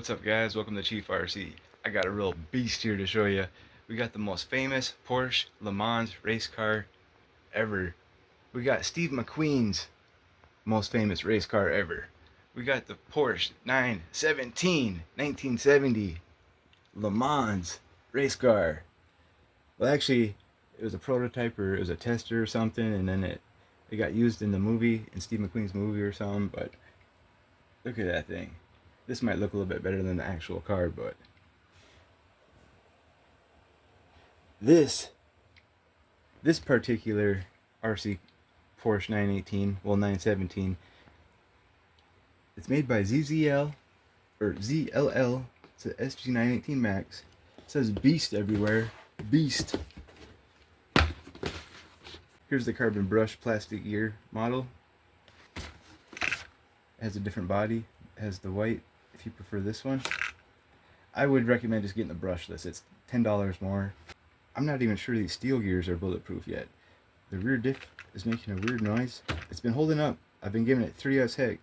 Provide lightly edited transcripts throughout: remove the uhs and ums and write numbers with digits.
What's up, guys? Welcome to Chief RC. I got a real beast here to show you. We got the most famous Porsche LeMans race car ever. We got Steve McQueen's most famous race car ever. We got the Porsche 917 1970 LeMans race car. Well, actually, it was a prototype or it was a tester or something, and then it got used in the movie, in Steve McQueen's movie or something. But look at that thing. This might look a little bit better than the actual car, but this particular RC Porsche 918, well 917, it's made by ZZL or ZLL. It's a SG918max. It says Beast everywhere. Beast. Here's the carbon brush plastic gear model. It has a different body. It has the white. If you prefer this one, I would recommend just getting the brushless. It's $10 more. I'm not even sure these steel gears are bulletproof yet. The rear diff is making a weird noise. It's been holding up. I've been giving it 3S heck,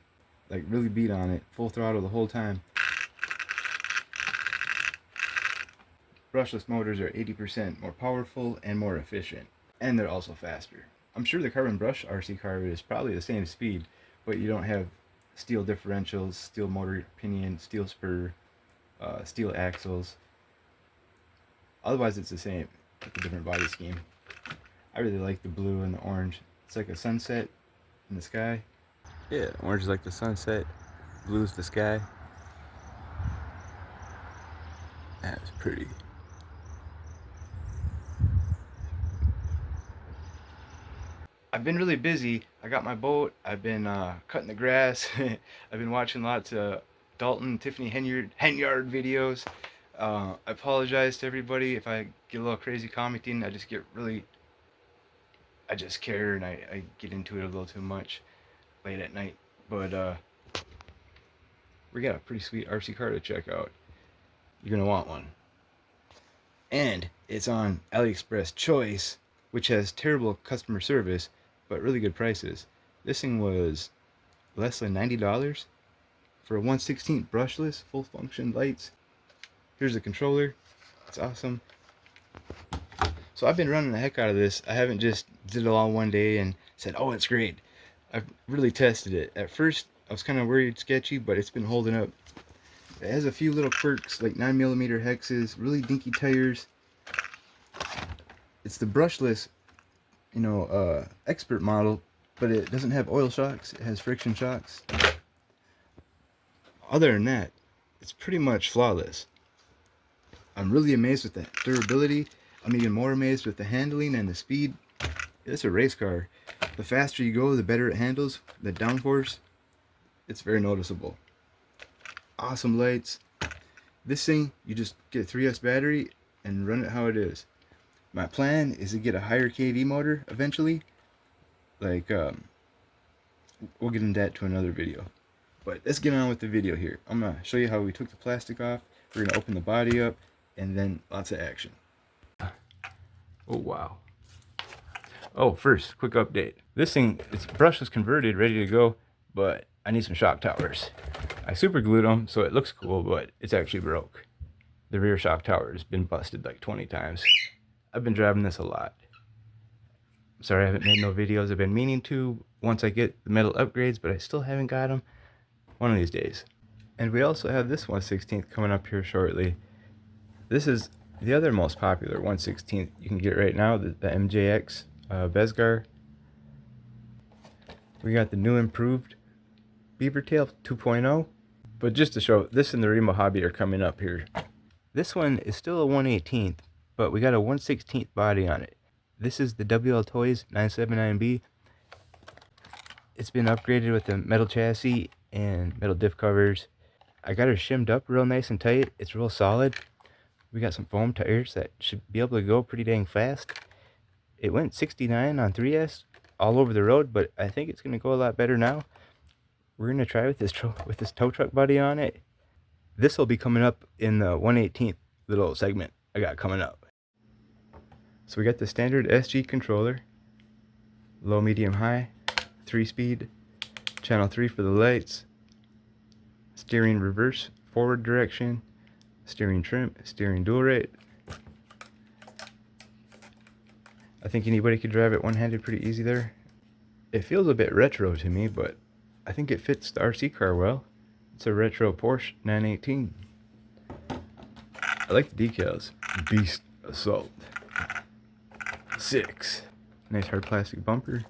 like really beat on it, full throttle the whole time. Brushless motors are 80% more powerful and more efficient, and they're also faster. I'm sure the carbon brush RC car is probably the same speed, but you don't have steel differentials, steel motor pinion, steel spur, steel axles. Otherwise it's the same, with a different body scheme. I really like the blue and the orange. It's like a sunset in the sky. Yeah, orange is like the sunset, blue is the sky. That's pretty. I've been really busy. I got my boat. I've been cutting the grass. I've been watching lots of Dalton, Tiffany Henyard videos. I apologize to everybody if I get a little crazy commenting. I just care, and I get into it a little too much late at night. But we got a pretty sweet RC car to check out. You're gonna want one. And it's on AliExpress Choice, which has terrible customer service, but really good prices. This thing was less than $90 for a 1/16 brushless, full function lights. Here's the controller. It's awesome. So I've been running the heck out of this. I haven't just did it all one day and said, oh, it's great. I've really tested it. At first, I was kind of worried, sketchy, but it's been holding up. It has a few little quirks, like 9mm hexes, really dinky tires. It's the brushless, expert model, but it doesn't have oil shocks. It has friction shocks. Other than that, it's pretty much flawless. I'm really amazed with the durability. I'm even more amazed with the handling and the speed. It's a race car. The faster you go, the better it handles. The downforce, it's very noticeable. Awesome lights. This thing, you just get a 3S battery and run it how it is. My plan is to get a higher KV motor eventually. Like, we'll get into that to another video. But let's get on with the video here. I'm going to show you how we took the plastic off. We're going to open the body up, and then lots of action. Oh, wow. Oh, first, quick update. This thing, its brushless converted, ready to go, but I need some shock towers. I super glued them, so it looks cool, but it's actually broke. The rear shock tower has been busted like 20 times. I've been driving this a lot. Sorry I haven't made no videos. I've been meaning to once I get the metal upgrades, but I still haven't got them. One of these days. And we also have this 1/16 coming up here shortly. This is the other most popular 1/16 you can get right now, the MJX Besgar. We got the new improved Beavertail 2.0. But just to show, this and the Remo Hobby are coming up here. This one is still a 1/18, but we got a 1/16 body on it. This is the WL Toys 979B. It's been upgraded with the metal chassis and metal diff covers. I got her shimmed up real nice and tight. It's real solid. We got some foam tires that should be able to go pretty dang fast. It went 69 on 3S all over the road, but I think it's going to go a lot better now. We're going to try with this tow truck body on it. This will be coming up in the 1/18 little segment I got coming up. So we got the standard SG controller, low, medium, high, 3-speed, channel 3 for the lights, steering reverse forward direction, steering trim, steering dual rate. I think anybody could drive it one-handed pretty easy there. It feels a bit retro to me, but I think it fits the RC car well. It's a retro Porsche 918. I like the decals. Beast Assault 6. Nice hard plastic bumper.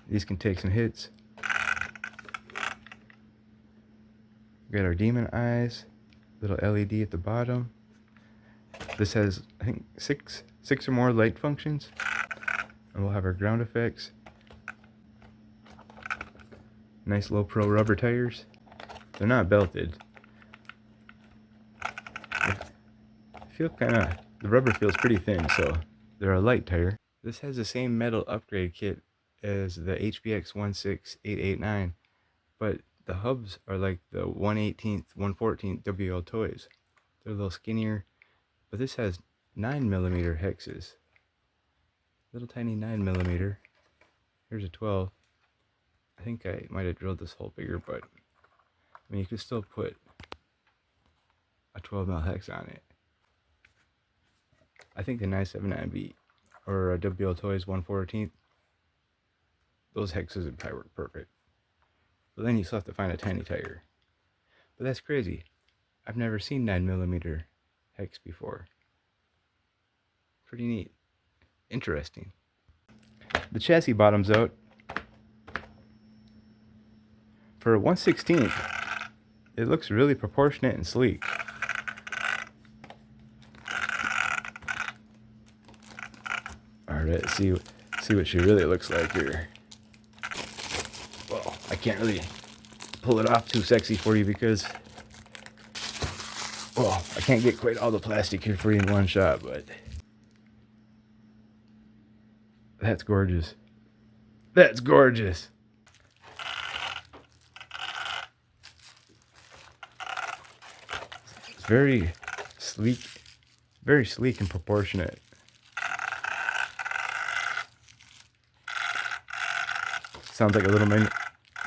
These can take some hits. We got our demon eyes, little LED at the bottom. This has, I think, six or more light functions. And we'll have our ground effects. Nice low pro rubber tires. They're not belted. I feel the rubber feels pretty thin, so they're a light tire. This has the same metal upgrade kit as the HBX 16889, but the hubs are like the 1/18th, 1/14th WL toys. They're a little skinnier, but this has 9mm hexes. Little tiny 9mm. Here's a 12. I think I might have drilled this hole bigger, but I mean, you could still put a 12mm hex on it. I think the 979B or a WL Toys 1/14th, those hexes would probably work perfect. But then you still have to find a tiny tire. But that's crazy. I've never seen 9mm hex before. Pretty neat. Interesting. The chassis bottoms out. For a 1/16th, it looks really proportionate and sleek. Alright, let's see what she really looks like here. Well, I can't really pull it off too sexy for you because, well, I can't get quite all the plastic here for you in one shot, but that's gorgeous. That's gorgeous. It's very sleek and proportionate. Sounds like a little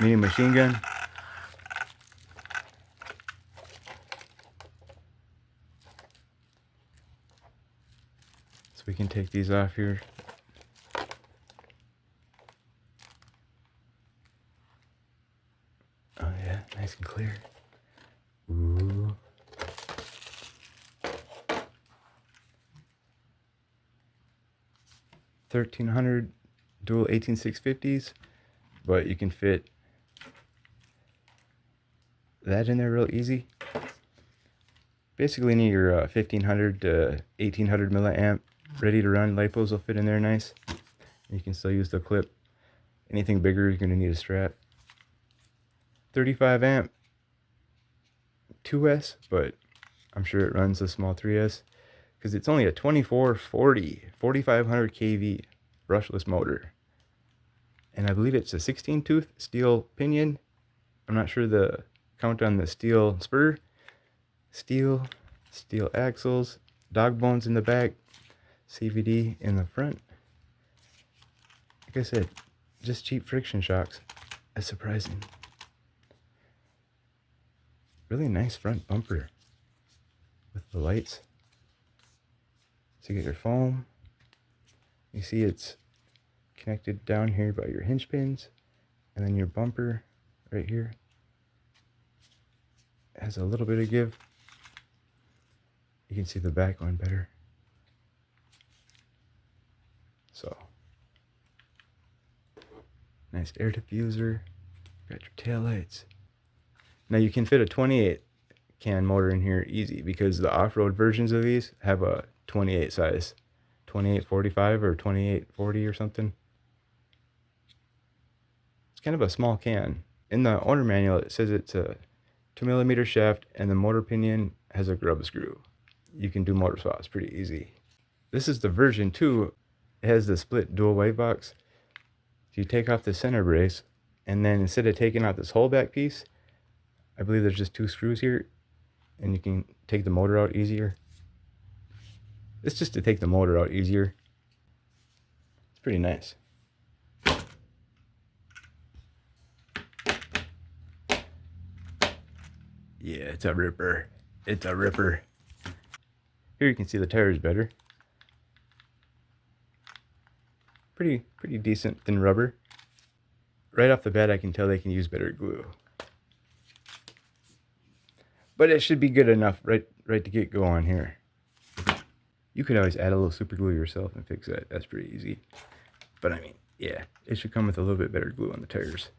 mini machine gun. So we can take these off here. Oh yeah, nice and clear. Ooh. $1,300 dual 18650s, but you can fit that in there real easy. Basically need your 1500 to 1800 milliamp ready to run. LiPos will fit in there nice. You can still use the clip. Anything bigger, you're going to need a strap. 35 amp 2S, but I'm sure it runs a small 3S because it's only a 2440 4500 kV brushless motor. And I believe it's a 16-tooth steel pinion. I'm not sure the count on the steel spur. Steel axles, dog bones in the back, CVD in the front. Like I said, just cheap friction shocks. That's surprising. Really nice front bumper with the lights. So you get your foam. You see it's connected down here by your hinge pins, and then your bumper right here has a little bit of give. You can see the back one better. So nice air diffuser. Got your tail lights. Now you can fit a 28 can motor in here easy because the off-road versions of these have a 28 size, 2845 or 2840 or something. It's kind of a small can. In the owner manual it says it's a 2mm shaft and the motor pinion has a grub screw. You can do motor swaps pretty easy. This is the version 2. It has the split dual wave box. So you take off the center brace, and then instead of taking out this whole back piece, I believe there's just 2 screws here, and you can take the motor out easier. It's just to take the motor out easier. It's pretty nice. Yeah, it's a ripper. It's a ripper. Here you can see the tires better. Pretty decent than rubber. Right off the bat, I can tell they can use better glue. But it should be good enough right to get going here. You could always add a little super glue yourself and fix that. That's pretty easy. But I mean, yeah, it should come with a little bit better glue on the tires.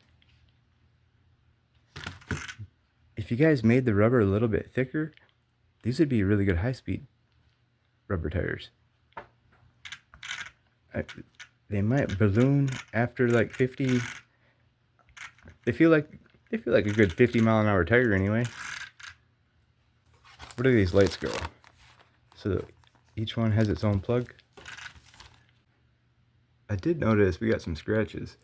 If you guys made the rubber a little bit thicker, these would be really good high-speed rubber tires. They might balloon after like 50. They feel like a good 50-mile-an-hour tire anyway. Where do these lights go? So each one has its own plug. I did notice we got some scratches.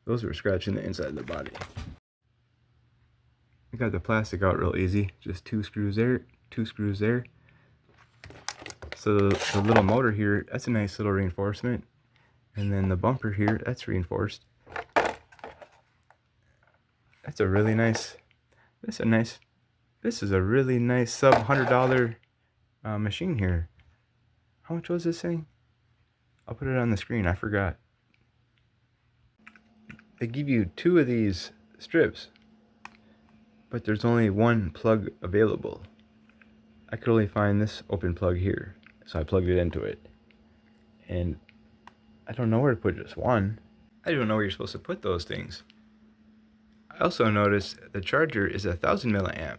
Those were scratching the inside of the body. I got the plastic out real easy. Just 2 screws there, 2 screws there. So the little motor here, that's a nice little reinforcement. And then the bumper here, that's reinforced. That's a really nice, this is a really nice sub $100 machine here. How much was this thing? I'll put it on the screen, I forgot. They give you 2 of these strips, but there's only 1 plug available. I could only find this open plug here, so I plugged it into it. And I don't know where to put just one. I don't know where you're supposed to put those things. I also noticed the charger is 1000 milliamp.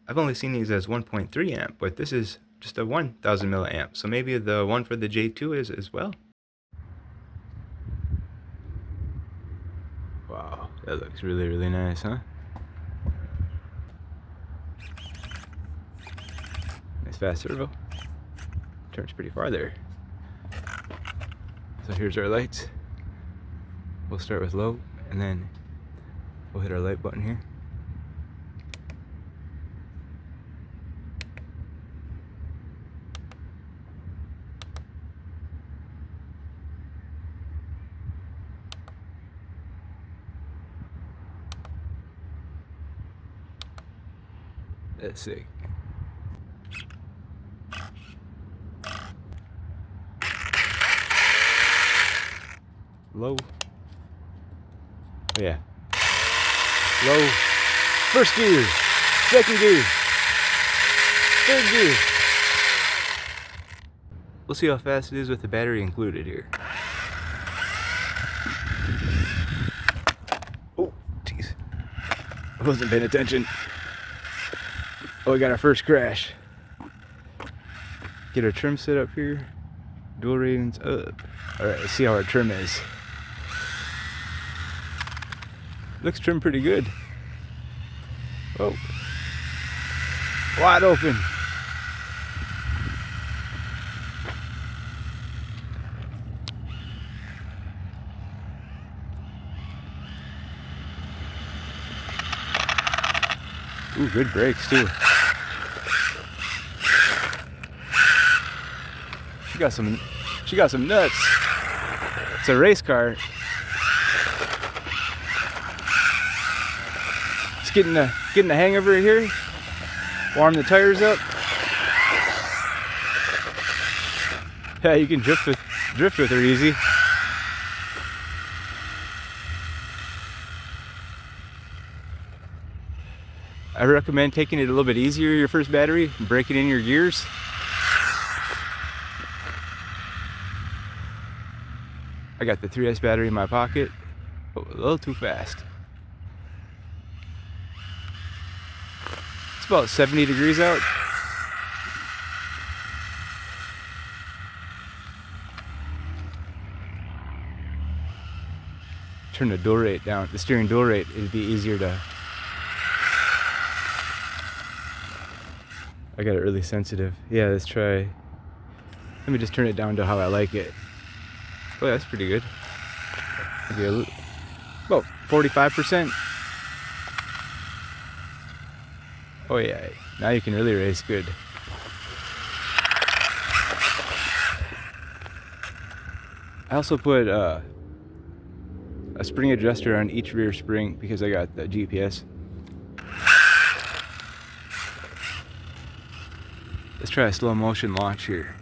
I've only seen these as 1.3 amp, but this is just a 1000 milliamp. So maybe the one for the J2 is as well. Wow, that looks really nice, huh? Nice fast servo. Turns pretty far there. So here's our lights. We'll start with low, and then we'll hit our light button here. That's sick. Low. Oh yeah. Low. First gear. Second gear. Third gear. We'll see how fast it is with the battery included here. Oh, jeez. I wasn't paying attention. Oh, we got our first crash. Get our trim set up here. Dual ratings up. Alright, let's see how our trim is. Looks trimmed pretty good. Oh. Wide open. Ooh, good brakes too. She got some nuts. It's a race car. Just getting the hang of her here. Warm the tires up. Yeah, you can drift with her easy. I recommend taking it a little bit easier your first battery and breaking in your gears. I got the 3S battery in my pocket. Oh, a little too fast. It's about 70 degrees out. Turn the dual rate down, the steering dual rate, it'd be easier to... I got it really sensitive. Yeah, let's try. Let me just turn it down to how I like it. Oh, that's pretty good. Okay, about 45%. Oh yeah, now you can really race good. I also put a spring adjuster on each rear spring because I got the GPS. Let's try a slow motion launch here.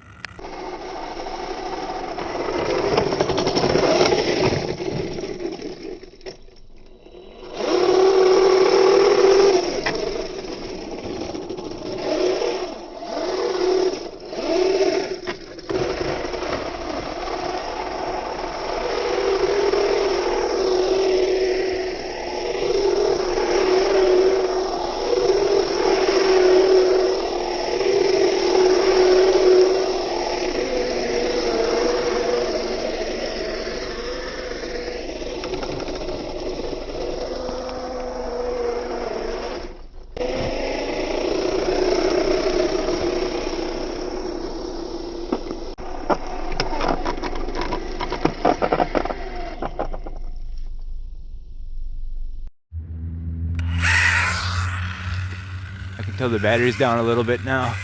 I can tell the battery's down a little bit now.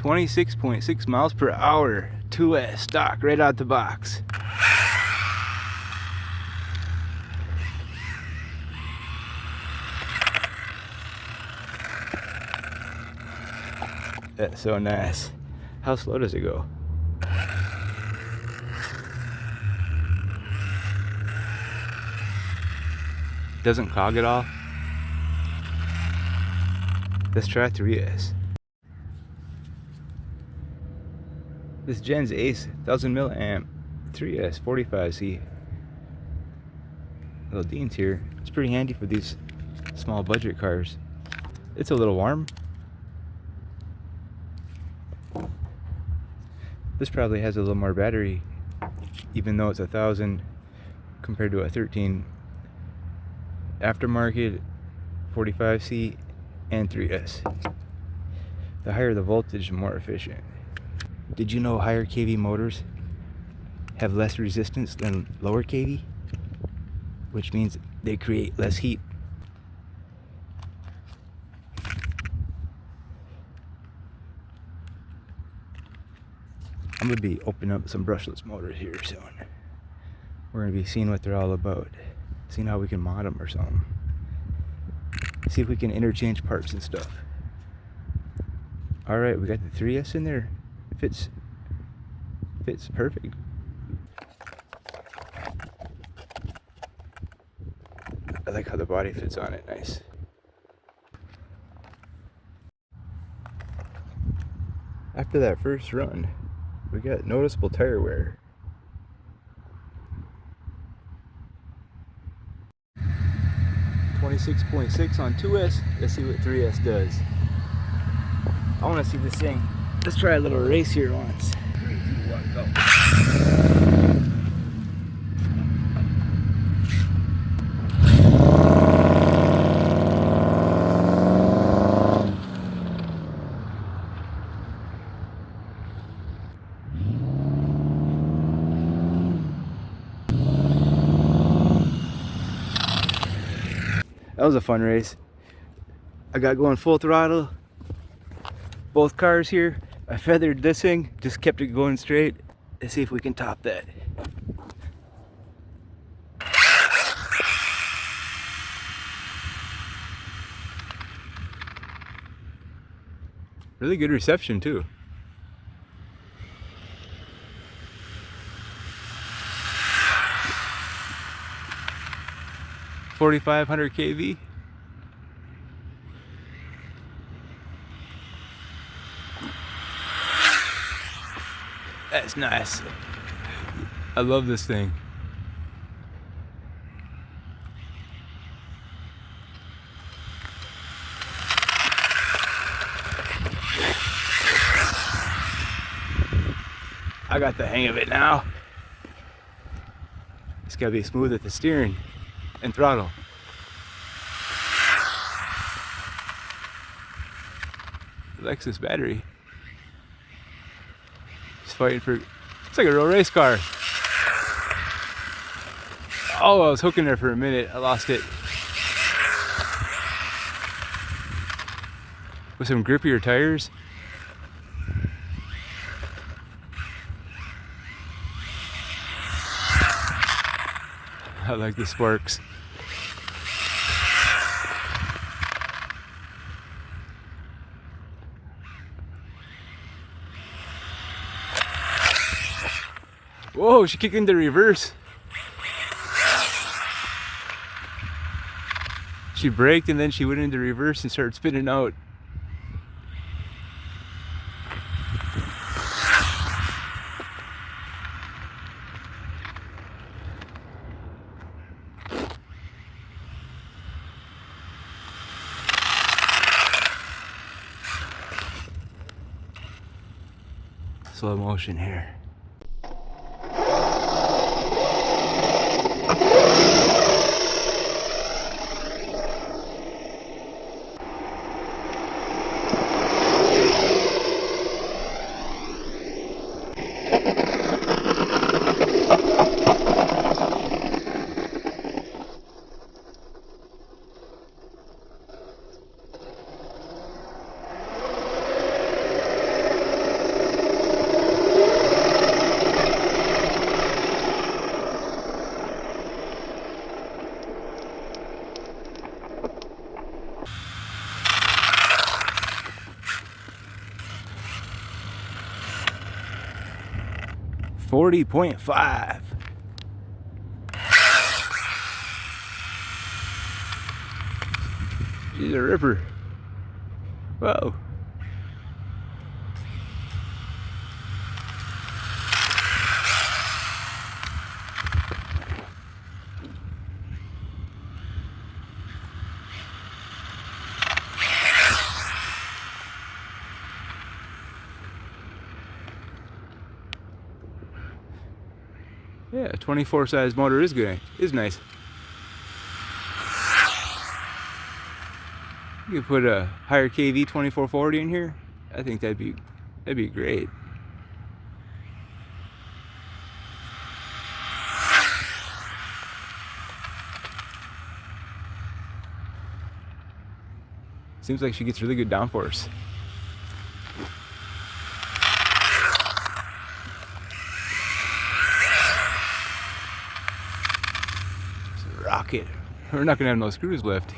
.6 miles per hour, 2S stock right out the box. That's so nice. How slow does it go? Doesn't clog at all. Let's try 3S. This Gen's Ace 1000 milliamp 3S 45C. Little Dean's here. It's pretty handy for these small budget cars. It's a little warm. This probably has a little more battery, even though it's 1000 compared to a 13. Aftermarket 45C and 3S. The higher the voltage, the more efficient. Did you know higher kV motors have less resistance than lower kV? Which means they create less heat. I'm gonna be opening up some brushless motors here soon. We're gonna be seeing what they're all about. Seeing how we can mod them or something. See if we can interchange parts and stuff. Alright, we got the 3S in there. Fits perfect. I like how the body fits on it, nice. After that first run, we got noticeable tire wear. .6 on 2S. Let's see what 3S does. I want to see this thing. Let's try a little race here once. 3, 2, 1, go. That was a fun race. I got going full throttle. Both cars here. I feathered this thing, just kept it going straight. Let's see if we can top that. Really good reception too. .4500 kV. That's nice. I love this thing. I got the hang of it now. It's gotta be smooth at the steering and throttle. Lexus battery. Just fighting for, it's like a real race car. Oh, I was hooking there for a minute. I lost it. With some grippier tires, I like the sparks. Whoa, she kicked into reverse. She braked and then she went into reverse and started spinning out. Slow motion here. $40.5. She's a ripper. Whoa. Yeah, a 24 size motor is good. Is nice. You could put a higher KV 2440 in here. I think that'd be great. Seems like she gets really good downforce. It's a rocket. We're not gonna have no screws left.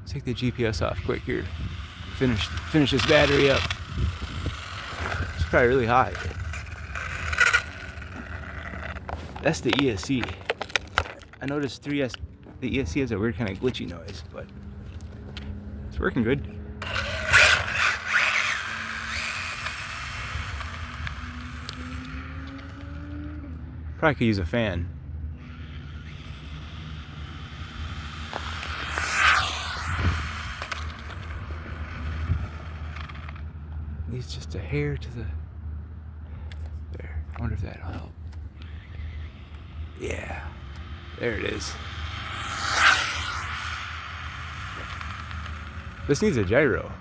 Take the GPS off quick here. Finish this battery up. It's probably really hot. That's the ESC. I noticed the ESC has a weird kind of glitchy noise, but it's working good. Probably could use a fan. Needs just a hair to the there. I wonder if that'll help. Yeah, there it is. This needs a gyro.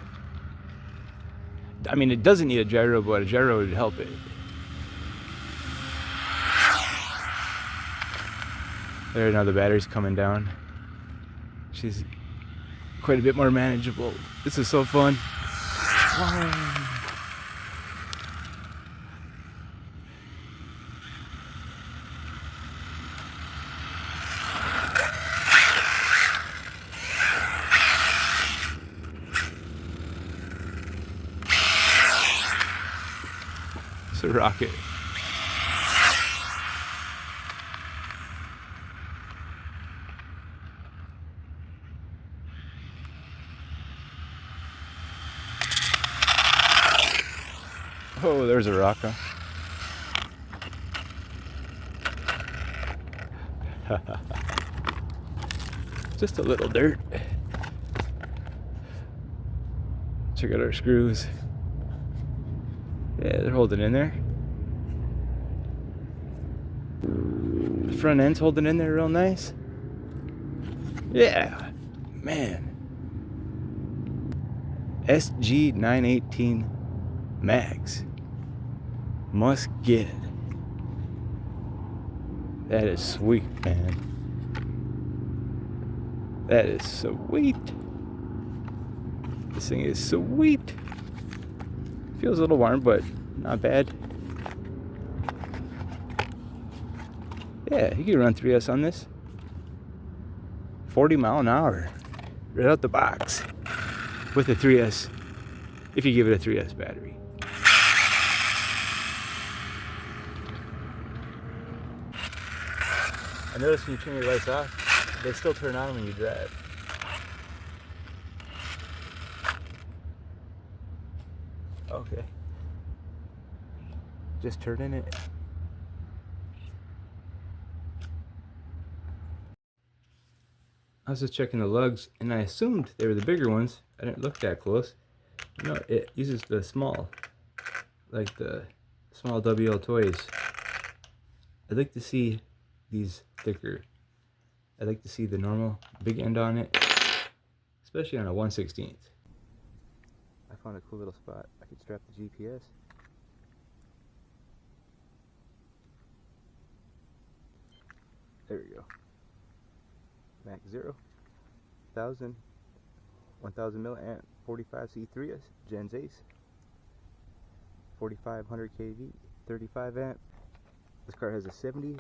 I mean, it doesn't need a gyro, but a gyro would help it. There, now the battery's coming down. She's quite a bit more manageable. This is so fun. Wow. It's a rocket. Oh, there's a rocker. Just a little dirt. Check out our screws. Yeah, they're holding in there. The front end's holding in there real nice. Yeah, man. SG918max. Must get it. That is sweet, man. That is sweet. This thing is sweet. Feels a little warm, but not bad. Yeah, you can run 3S on this. 40 mile an hour. Right out the box. With a 3S. If you give it a 3S battery. I noticed when you turn your lights off, they still turn on when you drive. Okay. Just turning it. I was just checking the lugs, and I assumed they were the bigger ones. I didn't look that close. No, it uses the small, like the small WL toys. I'd like to see these thicker. I'd like to see the normal big end on it, especially on a 1/16. I found a cool little spot. I could strap the GPS. There we go. Max 0, 1000 milliamp 45C3S Gens Ace, 4500 kV, 35 amp. This car has a 70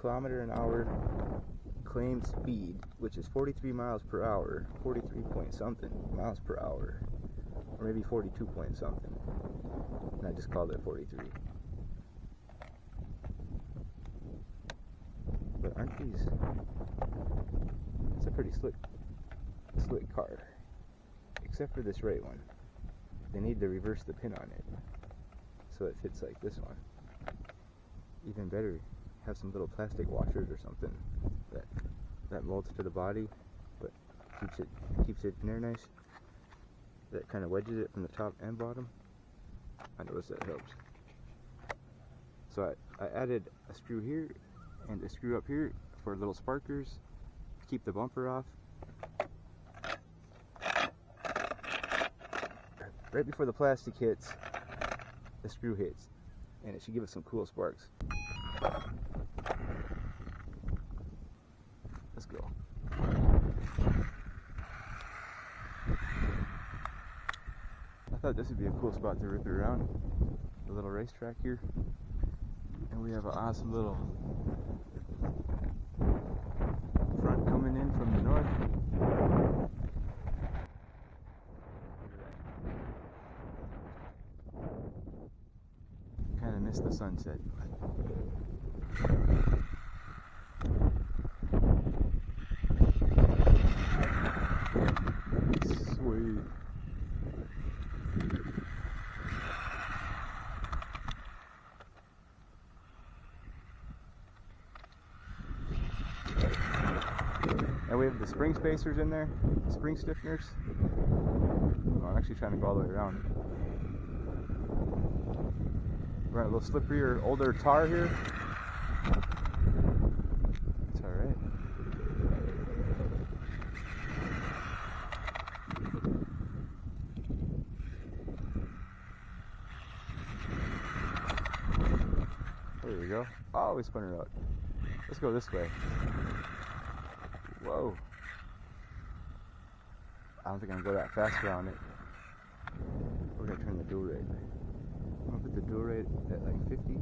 kilometer an hour claimed speed, which is 43 miles per hour, 43 point something miles per hour, or maybe 42 point something, and I just called it 43. But aren't these, it's a pretty slick car, except for this right one. They need to reverse the pin on it so it fits like this one. Even better, have some little plastic washers or something that molds to the body, but keeps it in there nice. That kind of wedges it from the top and bottom. I noticed that helps. So I added a screw here and a screw up here for little sparkers to keep the bumper off. Right before the plastic hits, the screw hits, and it should give us some cool sparks. Let's go. I thought this would be a cool spot to rip it around. The little racetrack here. And we have an awesome little front coming in from the north. Kind of missed the sunset. Sweet. And we have the spring spacers in there, spring stiffeners. Oh, I'm actually trying to go all the way around. We're on a little slipperier, older tar here. It's alright. There we go. Oh, we spun it out. Let's go this way. Whoa. I don't think I can go that fast around it. We're gonna turn the dual rate. I'm gonna put the dual rate at like 50.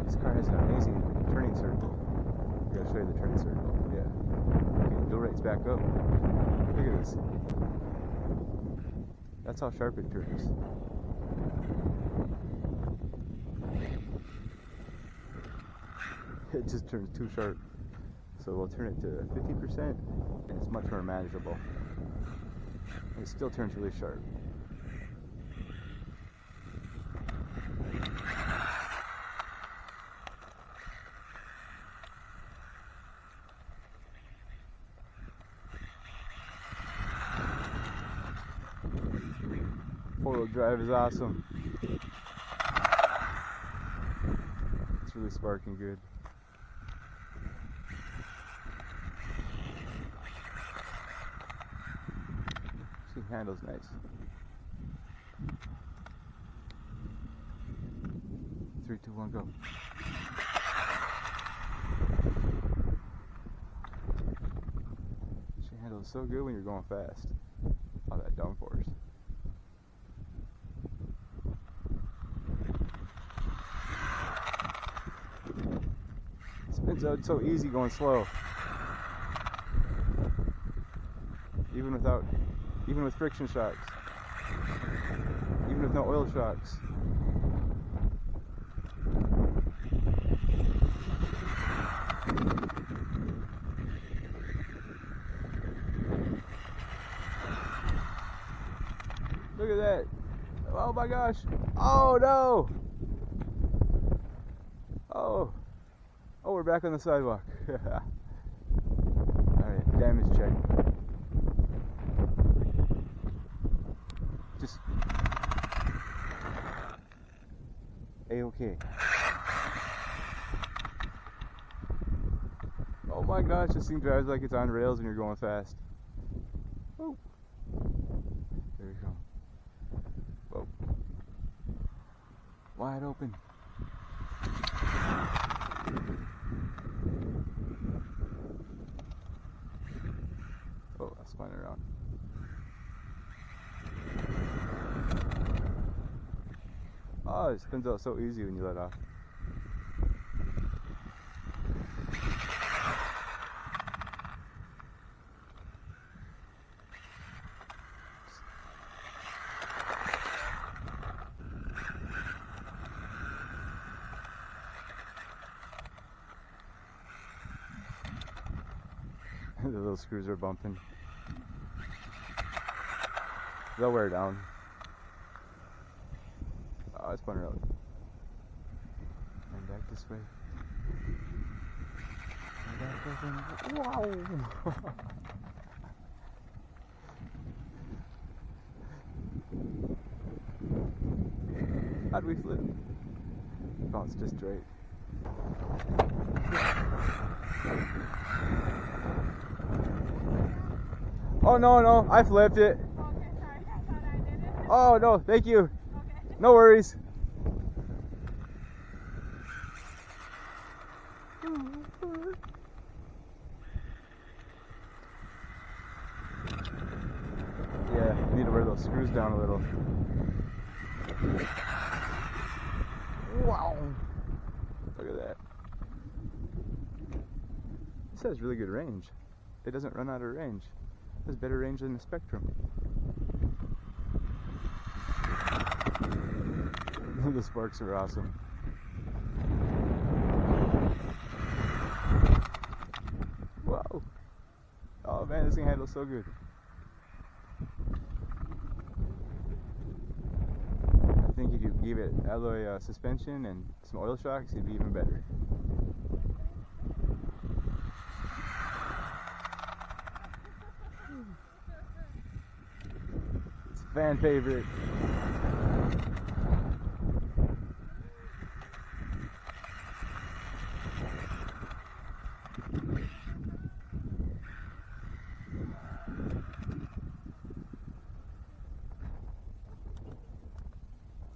This car has an amazing turning circle. I gotta show you the turning circle. Yeah. Okay, dual rate's back up. Look at this. That's how sharp it turns. It just turns too sharp. So we'll turn it to 50% and it's much more manageable. It still turns really sharp. Four-wheel drive is awesome. It's really sparking good. Actually handles nice. 3, 2, 1, go. She handles so good when you're going fast. All that downforce. Spins out so easy going slow. Even with friction shocks. Even with no oil shocks. Look at that. Oh my gosh. Oh no. Oh, we're back on the sidewalk. Alright, damage check. Just A-okay. Oh my gosh, this thing drives like it's on rails and you're going fast. Whoa. There we go. Whoa. Wide open. Oh, I spun around. Oh, it spins out so easy when you let off. The little screws are bumping. They'll wear down. Oh, I spun around. And back this way. And back. Wow! How'd we flip? Oh, it's just straight. Oh no, I flipped it. Okay, sorry, I thought I did it. Oh no, thank you. Okay. No worries. Yeah, you need to wear those screws down a little. Wow. Look at that. This has really good range. It doesn't run out of range. It has better range than the Spectrum. The sparks are awesome. Whoa. Oh man, this thing handles so good. I think if you gave it alloy suspension and some oil shocks, it'd be even better. It's a fan favorite.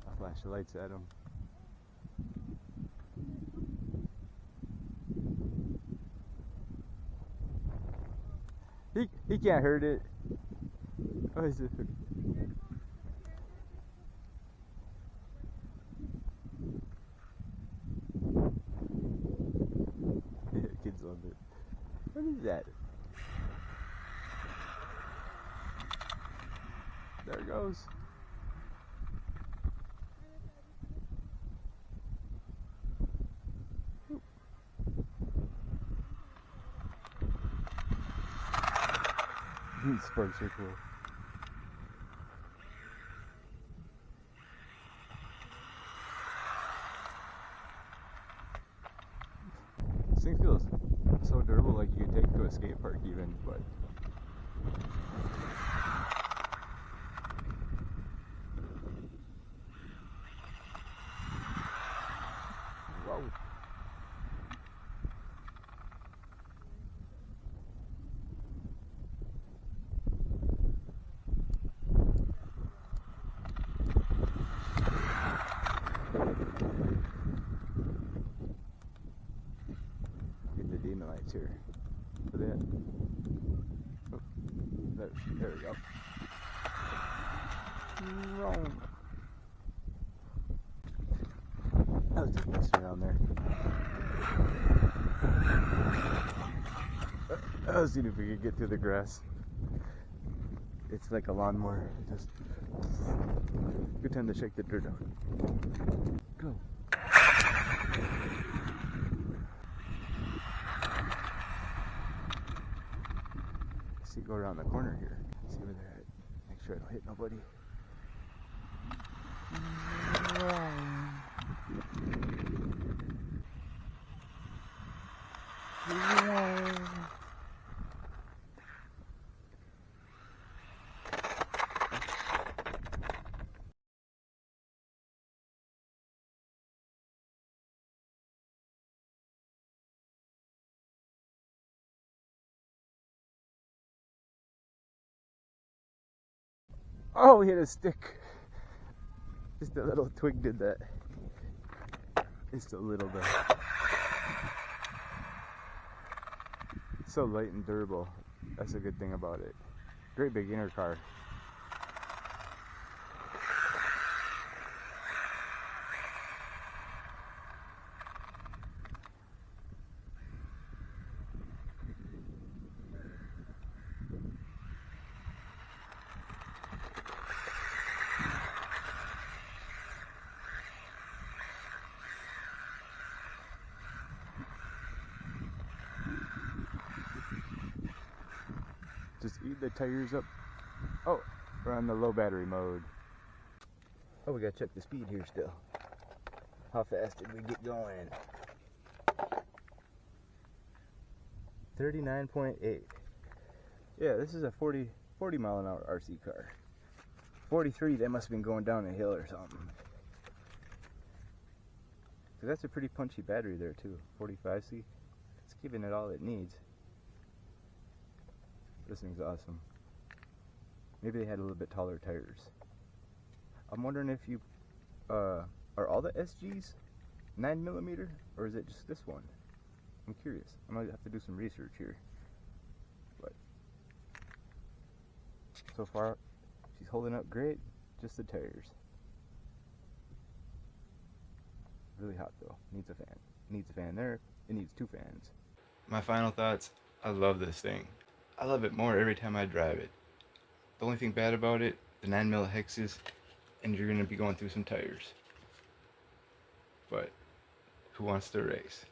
I'll flash the lights at him. He can't hurt it. Oh, is it? Kids love it. What is that? There it goes. These sparks are cool. This thing feels so durable, like you could take it to a skate park even, but whoa. entertainment lights here. For that. Oh, there we go. Wrong. I was just messing around there. I was seeing if we could get through the grass. It's like a lawnmower. Just good time to shake the dirt out. Go. See, go around the corner here. See where they're at. Make sure I don't hit nobody. Oh, we hit a stick. Just a little twig did that. Just a little bit. It's so light and durable. That's a good thing about it. Great beginner car. Just eat the tires up. Oh, we're on the low battery mode. Oh, we gotta check the speed here still. How fast did we get going? 39.8. Yeah, this is a 40 mile an hour RC car. 43, they must have been going down a hill or something. So that's a pretty punchy battery there too. 45C. It's giving it all it needs. This thing's awesome. Maybe they had a little bit taller tires. I'm wondering if you are all the SGs 9mm or is it just this one? I'm curious. I might have to do some research here. But so far, she's holding up great. Just the tires. Really hot though. Needs a fan. Needs a fan there. It needs 2 fans. My final thoughts, I love this thing. I love it more every time I drive it. The only thing bad about it, the 9mm hexes, and you're going to be going through some tires. But who wants to race?